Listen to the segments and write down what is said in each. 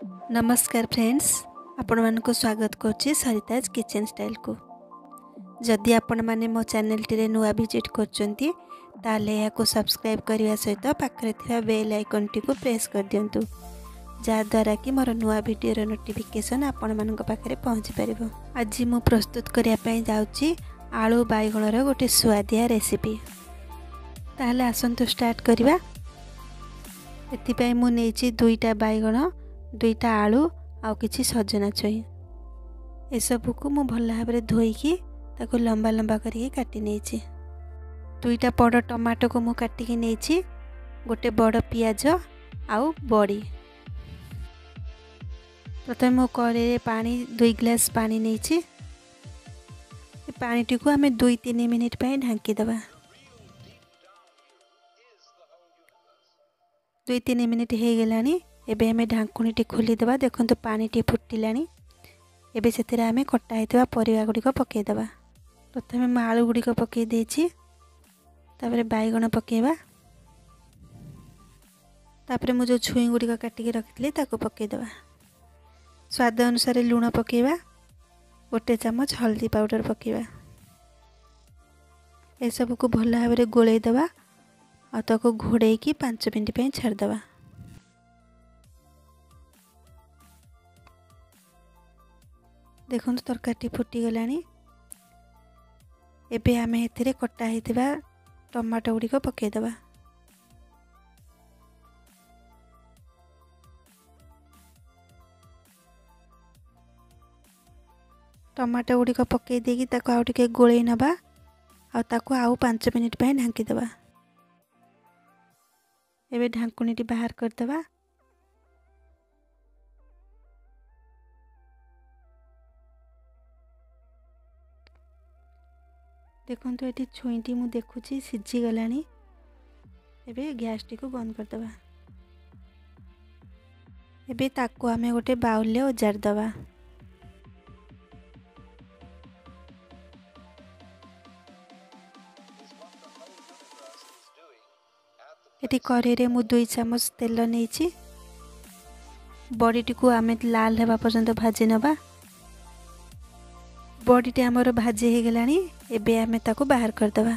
नमस्कार फ्रेंड्स, आपण मानक स्वागत करछि सरिताज किचन स्टाइल को। जदि आपण माने मो चैनल टी नुआ विजिट करछंती ताले या को सब्सक्राइब करने सहित पाखरे थिबा बेल आइकन टी को प्रेस कर दियंतु, जा द्वारा कि मोर नुआ वीडियो रो नोटिफिकेशन आपण मानक पाखरे पहुंची परिबो। आज मु प्रस्तुत करिया पई जाउछि आलू बाइगण रो गोटे स्वादिया रेसिपी। ताले आसंतु स्टार्ट करिबा। एथि पई मु नेछि दुईटा बाइगण, दुईटा आलू आउ किछि सजना छुई। ए सब को मु भल भाबरे धोईकी ताको लंबा लंबा करके काटी नेछि। दुईटा बड़ टमाटो को मु काटी के नेछि। गोटे बड़ पियाज आउ बड़ी। प्रथम मु कड़े रे पानी 2 ग्लास पानी नेछि। ए पानी टी को हमें 2-3 मिनिट पय ढांकी दबा। 2-3 मिनिट हे गेलानी। एबे हमें ढांकुणी टी खोली दबा। देखंतु पानी टी फुटिलानी। एबे सेतिरे हमें कटा हेतबा परिवा गुडी को पके दबा। प्रथमे म आलू गुडी को पके देछि, तापरे बाइगण पकेबा, तापरे मु जो छुई गुडी को काटी के रखितले ताको पके दबा। स्वाद अनुसार लूण पकेबा, गोटे चम्मच हल्दी पाउडर पकेबा। ए सब को भल भाबरे गोळै दबा आ ताको घोड़े की 5 मिनिट पे छाड़ दबा। देखो तरकारी फुटी गलानी। एबे आमे एथिरे कटा हेतिबा टमाटो गुडी को पके दबा। टमाटो गुडी को पके देकी ताको आउ टिके गोळै नबा आ ताको आउ 5 मिनिट पे ढांकी दबा। एबे ढांकुनी टी बाहर कर दबा। देखो तो ये छुईटी मु देखुची सिझी गलानी। एबे गैस टी को बंद कर दबा। एबे ताको हमें गोटे बाउल ले ओजार दबा। एटी कढ़ाई रे मु 2 चम्मच तेल नेछि। बड़ी टी को हमें लाल हेबा पर्यंत भाजी नबा। बड़ी टी हमर भाजी हे गेलानी। एबे हमें ताको बाहर कर दबा।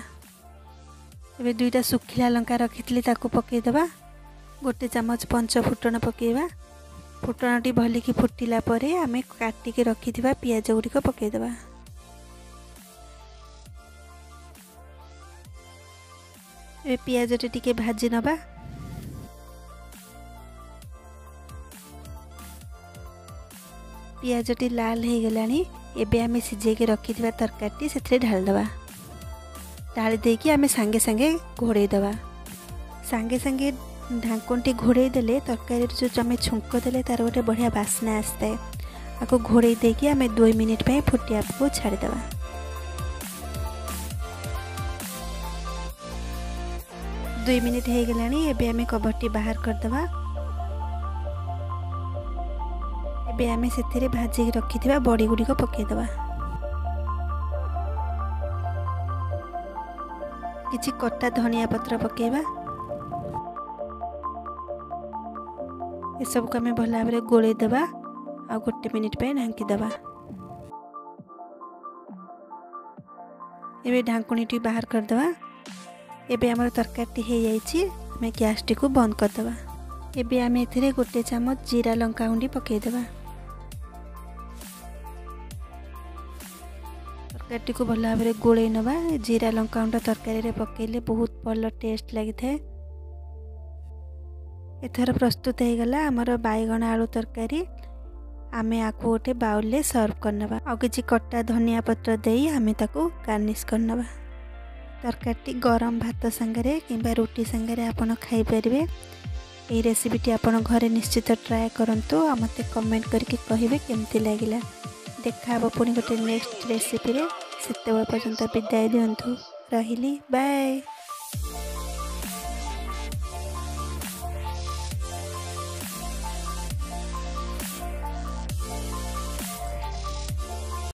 एबे 2टा सुखिला लंका रखितली ताको पके दबा। गोटे चम्मच पंच फुटन पकेबा। फुटन टी भली की फुटिला परे हमें काटी के रखिथिबा पियाज गुडी को पके दबा। ए पियाज टी टिके भाजी नबा। पियाज टी लाल हे गेलानी। एबे हमें सिझे के रखिथिबा तरकारी सेथरे ढाल दबा। ढाली देकी हमें संगे संगे घोड़े दबा। संगे संगे ढांकुन टी घोड़े देले तरकारी जो हमें छुंक देले तार गोटे बढ़िया बास्ना आसता है। आको घोड़े देकी हमें 2 मिनिट पे फुटिया को छाड़ दबा। दो मिनिट हे गेलानी। एबे हमें कबरटी बाहर कर दबा। एबे हमें सेथिरे भाजी रखिथिबा बड़ी गुडी को पके दबा। किछि कट्टा धनिया पत्र पकेबा। ए सब को हमें भल भाबरे गोळै दबा आ गोटे मिनिट पे ढांकी दबा। एबे ढांकुणी टी बाहर कर दबा। एबे हमर तरकारी हे जाईछि। हमें गैस टी को बंद कर दबा। एबे हमें एथिरे गोटे चम्मच जीरा लंका गुंडी पके दबा। तरकारी को भल भाबरे गोळै नबा। जीरा लंका गुंड तरकारी रे पकेले बहुत भल टेस्ट लागि थाए। एथर प्रस्तुत हे गला हमर बाइगण आलू तरकारी। आमे आको गोटे बाउल ले सर्व करनबा। आ किछि कट्टा धनिया पत्र देई हमें ताको गार्निश करनबा। तरकारी गरम भात संगरे किंबा रोटी संगरे आपण खाई परिबे। ए रेसिपी टी आपण घरे निश्चित ट्राई करंतु आ मते कमेंट करके कहिबे केमती लागिला। देखा पुणी गोटे नेक्स्ट रेसिपी रे। सेते पर्यंत विदाय दियंतु। रहिली, बाय।